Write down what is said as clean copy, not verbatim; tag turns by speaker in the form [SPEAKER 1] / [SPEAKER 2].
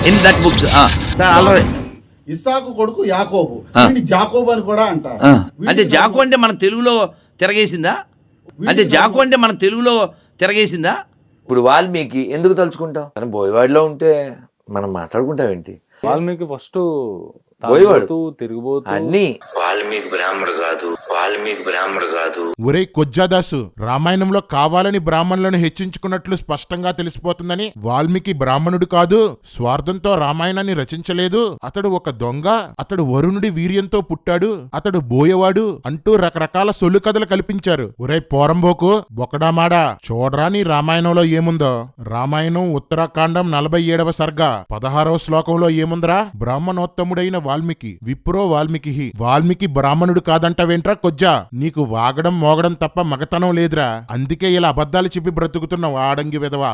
[SPEAKER 1] In that book sir already.
[SPEAKER 2] ఇస్సాకు కొడుకు యాకోబు, వీడిని జాకోబు అని కూడా అంటారు.
[SPEAKER 1] అంటే జాకు అంటే మన తెలుగులో తిరగేసిందా? అంటే జాకు అంటే మన తెలుగులో తిరగేసిందా?
[SPEAKER 3] ఇప్పుడు వాల్మీకి ఎందుకు తలుచుకుంటాం? మనం బోయవాడిలో ఉంటే మనం మాట్లాడుకుంటామేంటి?
[SPEAKER 4] వాల్మీకి ఫస్ట్
[SPEAKER 3] బోయవాడు
[SPEAKER 4] తిరుగుబోతు
[SPEAKER 3] అన్ని
[SPEAKER 5] వాల్మీకి బ్రాహ్మడు కాదు.
[SPEAKER 6] ఒరే కొజ్జాదాసు, రామాయణంలో కావాలని బ్రాహ్మణులను హెచ్చించుకున్నట్లు స్పష్టంగా తెలిసిపోతుందని. వాల్మీకి బ్రాహ్మణుడు కాదు, స్వార్థంతో రామాయణాన్ని రచించలేదు. అతడు ఒక దొంగ, అతడు వరుణుడి వీర్యంతో పుట్టాడు, అతడు బోయవాడు అంటూ రకరకాల సొల్లు కథలు కల్పించారు. ఒరే పోరంబోకు బొకడామాడా, చూడరా నీ రామాయణంలో ఏముందో. రామాయణం ఉత్తరాఖండం 47వ సర్గ 16వ శ్లోకంలో ఏముందరా? బ్రాహ్మణోత్తముడైన వాల్మీకి విప్రో వాల్మీకి. వాల్మీకి బ్రాహ్మణుడు కాదంటావేంట్రా కొజ్జా? నీకు వాగడం మోగడం తప్ప మగతనం లేదురా, అందుకే ఇలా అబద్ధాలు చెప్పి బ్రతుకుతున్నావు ఆడంగి విధవా.